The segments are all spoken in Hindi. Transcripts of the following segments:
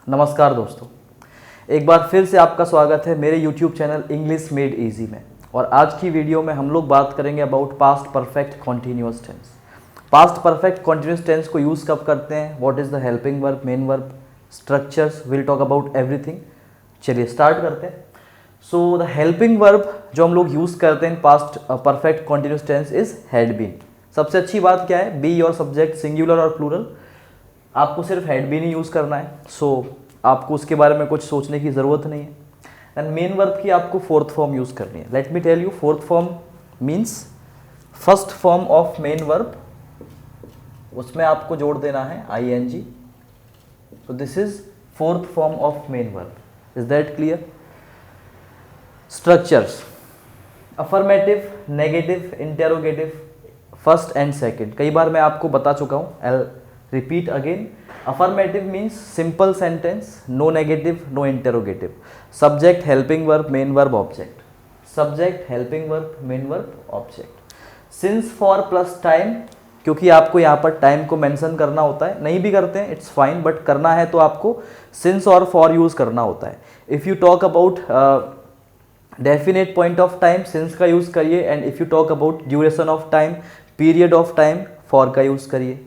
नमस्कार दोस्तों, एक बार फिर से आपका स्वागत है मेरे YouTube channel English made easy में। और आज की वीडियो में हम लोग बात करेंगे about past perfect continuous tense. Past perfect continuous tense को यूज़ कब करते हैं, what is the helping verb, main verb, structures, will talk about everything. चलिए स्टार्ट करते हैं। सो द हेल्पिंग वर्ब जो हम लोग यूज़ करते हैं past perfect continuous tense is had been. सबसे अच्छी बात क्या है, बी योर सब्जेक्ट सिंगुलर और प्लूरल, आपको सिर्फ हैड बीन ही यूज़ करना है। सो आपको उसके बारे में कुछ सोचने की ज़रूरत नहीं है। एंड मेन वर्ब की आपको फोर्थ फॉर्म यूज़ करनी है। Let me tell you, fourth form means first form of main verb, उसमें आपको जोड़ देना है ing। So this is fourth form of main verb. Is that clear? Structures, affirmative, negative, interrogative, first and second. कई बार मैं आपको बता चुका हूँ, I repeat again. Affirmative means simple sentence, no negative, no interrogative. Subject, helping verb, main verb, object. Subject, helping verb, main verb, object. Since, for plus time, क्योंकि आपको यहाँ पर टाइम को मेंशन करना होता है, नहीं भी करते हैं इट्स फाइन, बट करना है तो आपको सिंस और फॉर यूज़ करना होता है। If you talk about definite point of time, since का यूज़ करिए। And if you talk about duration of time, period of time, for का यूज़ करिए।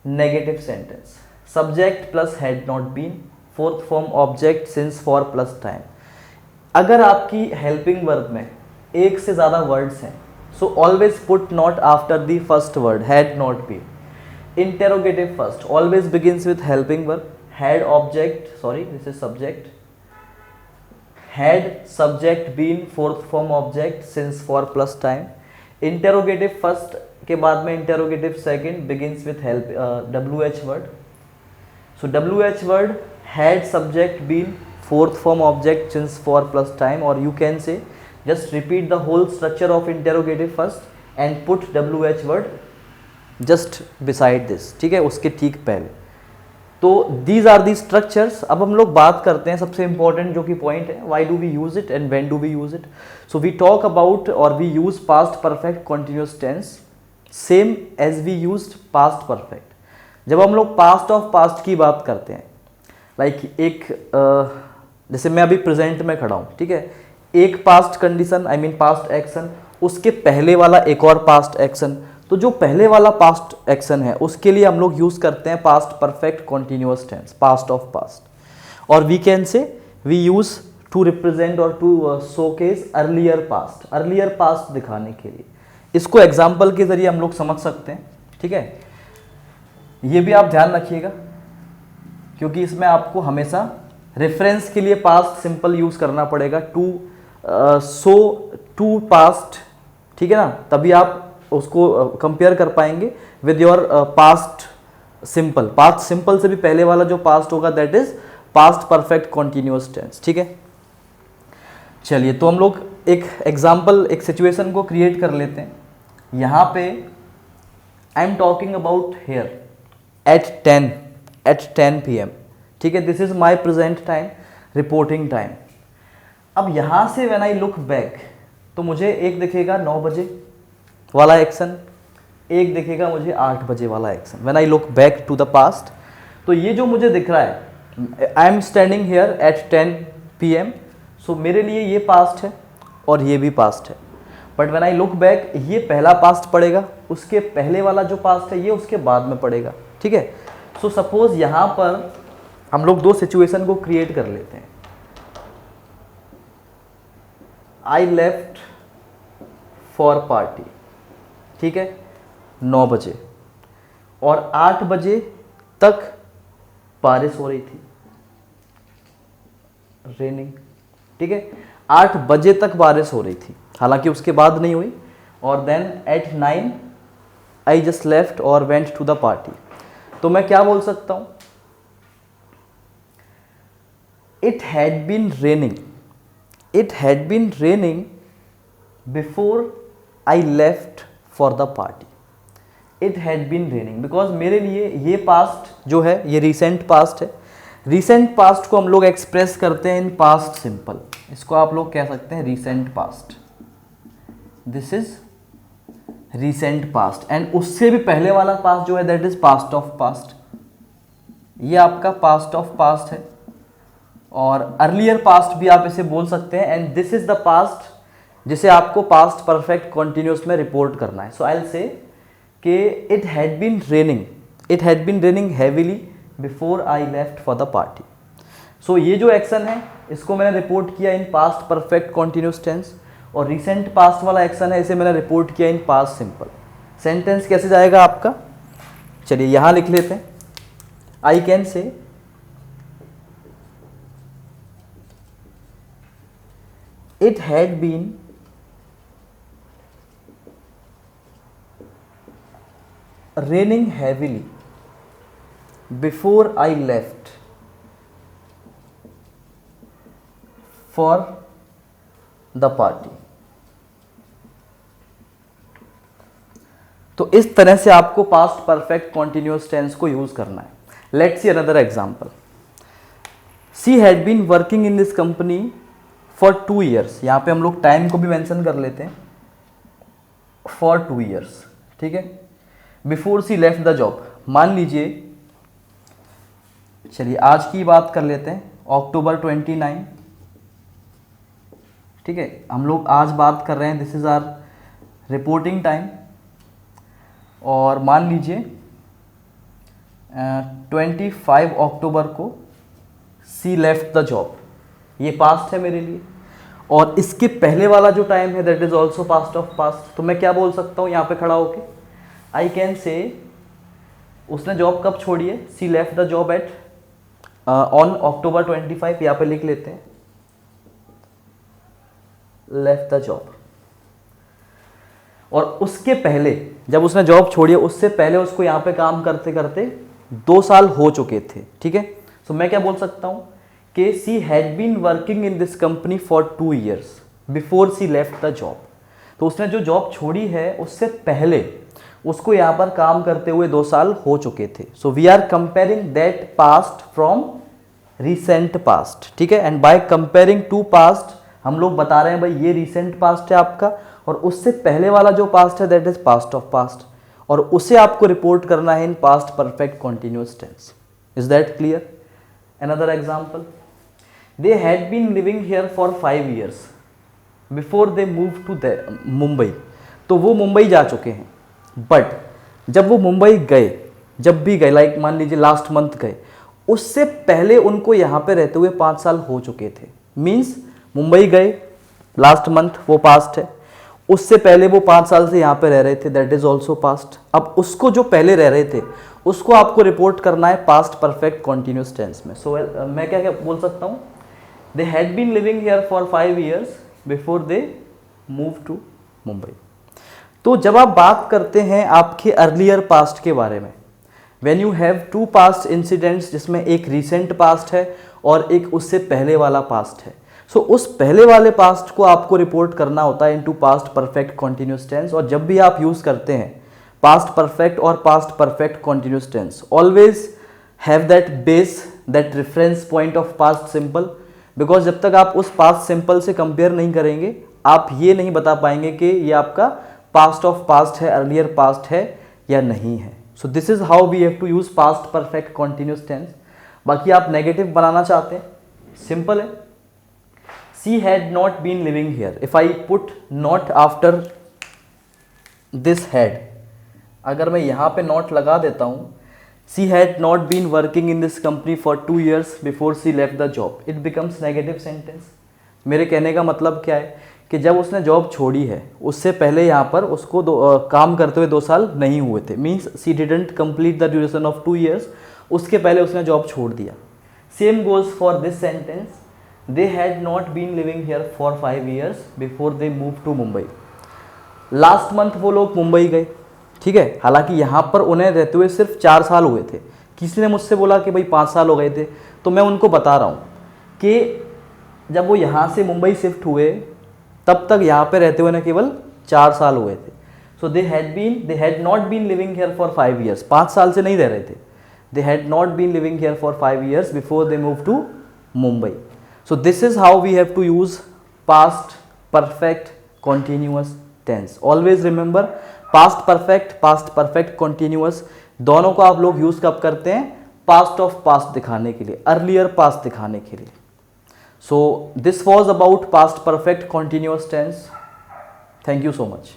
Negative sentence, subject plus had not been, fourth form object since for plus time. अगर आपकी हेल्पिंग वर्ब में एक से ज़्यादा वर्ड्स हैं, so always put not after the first word, had not been. Interrogative first, always begins with helping verb, had object, sorry this is subject, had subject been, fourth form object since for plus time. Interrogative first के बाद में interrogative second, begins with help WH word. So WH word, had subject been, fourth form object since for plus time, or you can say just repeat the whole structure of interrogative first and put WH word just beside this, ठीक है, उसके ठीक पहले। तो these are the structures। अब हम लोग बात करते हैं सबसे important जो कि पॉइंट है, why do we use it and when do we use it। So we talk about or we use past perfect continuous tense same as we used past perfect। जब हम लोग पास्ट ऑफ पास्ट की बात करते हैं, लाइक एक जैसे मैं अभी प्रेजेंट में खड़ा हूँ, ठीक है, एक past condition I mean past action, उसके पहले वाला एक और पास्ट एक्शन। तो जो पहले वाला पास्ट एक्शन है उसके लिए हम लोग यूज़ करते हैं past perfect continuous tense, past of past. और we can say we use to represent और to showcase earlier past, earlier past दिखाने के लिए। इसको एग्जाम्पल के जरिए हम लोग समझ सकते हैं, ठीक है। ये भी आप ध्यान रखिएगा क्योंकि इसमें आपको हमेशा रेफरेंस के लिए पास्ट सिंपल यूज़ करना पड़ेगा, टू पास्ट, ठीक है ना, तभी आप उसको कंपेयर कर पाएंगे with your past simple. Past simple से भी पहले वाला जो पास्ट होगा that is past perfect continuous tense, ठीक है। चलिए तो हम लोग एक एग्जाम्पल, एक सिचुएशन को क्रिएट कर लेते हैं। यहाँ पे I am talking about here at 10 PM, ठीक है, this is my present time, reporting time. अब यहाँ से व्हेन आई लुक बैक तो मुझे एक दिखेगा 9 बजे वाला एक्शन, एक दिखेगा मुझे 8 बजे वाला action. When I look back to the past, तो ये जो मुझे दिख रहा है, I am standing here at 10 PM, so मेरे लिए ये पास्ट है और ये भी पास्ट है। But when I look back, ये पहला पास्ट पड़ेगा, उसके पहले वाला जो पास्ट है ये उसके बाद में पड़ेगा, ठीक है। सो सपोज यहां पर हम लोग दो सिचुएशन को क्रिएट कर लेते हैं। आई लेफ्ट फॉर पार्टी, ठीक है, 9 बजे, और 8 बजे तक बारिश हो रही थी, रेनिंग, ठीक है, 8 बजे तक बारिश हो रही थी, हालांकि उसके बाद नहीं हुई। और then at 9 I just left और वेंट टू द पार्टी। तो मैं क्या बोल सकता हूं, it had been raining, it had been raining before I left for the party. It had been raining because मेरे लिए ये पास्ट जो है ये रिसेंट पास्ट है। रिसेंट पास्ट को हम लोग एक्सप्रेस करते हैं इन पास्ट सिंपल, इसको आप लोग कह सकते हैं recent past. This is recent past. And उससे भी पहले वाला पास्ट जो है that is past of past. ये आपका पास्ट ऑफ पास्ट है और अर्लियर पास्ट भी आप इसे बोल सकते हैं। And this is the past जिसे आपको पास्ट परफेक्ट कॉन्टिन्यूस में रिपोर्ट करना है। सो आई विल से कि it had been raining heavily before I left for the party. So ये जो एक्शन है इसको मैंने रिपोर्ट किया in past perfect continuous tense, और रिसेंट पास्ट वाला एक्शन है इसे मैंने रिपोर्ट किया इन पास्ट सिंपल। सेंटेंस कैसे जाएगा आपका, चलिए यहां लिख लेते हैं। I can say it had been raining heavily before I left for the party। तो इस तरह से आपको पास्ट परफेक्ट कॉन्टिन्यूअस टेंस को यूज करना है। Let's see another example. She had been working in this company for 2 years। यहां पे हम लोग टाइम को भी मेंशन कर लेते हैं, फॉर 2 years, ठीक है। Before she left the job, मान लीजिए, चलिए आज की बात कर लेते हैं, अक्टूबर 29, ठीक है। हम लोग आज बात कर रहे हैं, this is our reporting time. और मान लीजिए 25 अक्टूबर को सी लेफ्ट द जॉब, ये पास्ट है मेरे लिए। और इसके पहले वाला जो टाइम है that is also past of past. तो मैं क्या बोल सकता हूँ यहाँ पे खड़ा होके, आई कैन से उसने जॉब कब छोड़ी है, she left the job at on October 25, यहाँ पे लिख लेते हैं लेफ्ट द जॉब। और उसके पहले जब उसने जॉब छोड़ी है उससे पहले उसको यहाँ पे काम करते करते 2 साल हो चुके थे, ठीक है। सो मैं क्या बोल सकता हूँ कि she had been working in this company for 2 years before she left the job. तो उसने जो जॉब छोड़ी है उससे पहले उसको यहाँ पर काम करते हुए 2 साल हो चुके थे। So we are comparing that past from recent past, ठीक है। And by comparing to past हम लोग बता रहे हैं भाई ये रिसेंट पास्ट है आपका, और उससे पहले वाला जो पास्ट है that is past of past, और उसे आपको रिपोर्ट करना है in past perfect continuous tense. Is that clear? Another example, they had been living here for 5 years before they move to Mumbai. तो वो मुंबई जा चुके हैं, बट जब वो मुंबई गए, जब भी गए, लाइक मान लीजिए लास्ट मंथ गए, उससे पहले उनको यहाँ पे रहते हुए 5 साल हो चुके थे। मीन्स मुंबई गए लास्ट मंथ, वो पास्ट है। उससे पहले वो 5 साल से यहाँ पे रह रहे थे, दैट इज ऑल्सो पास्ट। अब उसको जो पहले रह रहे थे उसको आपको रिपोर्ट करना है पास्ट परफेक्ट कॉन्टिन्यूअस टेंस में। सो मैं क्या क्या बोल सकता हूँ, they had been living here for 5 years before they move to Mumbai. तो जब आप बात करते हैं आपके अर्लियर पास्ट के बारे में, when you have 2 past incidents जिसमें एक रिसेंट पास्ट है और एक उससे पहले वाला पास्ट है, सो उस पहले वाले पास्ट को आपको रिपोर्ट करना होता है into past perfect continuous tense. और जब भी आप यूज करते हैं पास्ट परफेक्ट और past perfect continuous tense, always have that base, that reference point of past simple, because जब तक आप उस पास्ट सिंपल से कंपेयर नहीं करेंगे आप ये नहीं बता पाएंगे कि ये आपका पास्ट ऑफ पास्ट है, अर्लियर पास्ट है या नहीं है। So this is how we have to use past perfect continuous tense. बाकी आप नेगेटिव बनाना चाहते हैं, सिंपल है, she had not been living here. If I put not after this had, अगर मैं यहाँ पे नॉट लगा देता हूँ, she had not been working in this company for 2 years before she left the job, it becomes negative sentence. मेरे कहने का मतलब क्या है कि जब उसने जॉब छोड़ी है उससे पहले यहाँ पर उसको काम करते हुए 2 साल नहीं हुए थे। Means she didn't complete the duration of 2 years, उसके पहले उसने जॉब छोड़ दिया। Same goes for this sentence, they had not been living here for 5 years before they move to Mumbai. Last month वो लोग मुंबई गए, ठीक है, हालांकि यहाँ पर उन्हें रहते हुए सिर्फ 4 साल हुए थे। किसी ने मुझसे बोला कि भाई 5 साल हो गए थे, तो मैं उनको बता रहा हूँ कि जब वो यहाँ से मुंबई शिफ्ट हुए तब तक यहाँ पे रहते हुए ना केवल 4 साल हुए थे। So they had not been living here for 5 years, 5 साल से नहीं रह रहे थे। They had not been living here for 5 years before they move to Mumbai. So this is how we have to use past perfect continuous tense. Always remember, past perfect continuous दोनों को आप लोग यूज कब करते हैं, पास्ट ऑफ पास्ट दिखाने के लिए, अर्लियर पास्ट दिखाने के लिए। So this was about past perfect continuous tense. Thank you so much.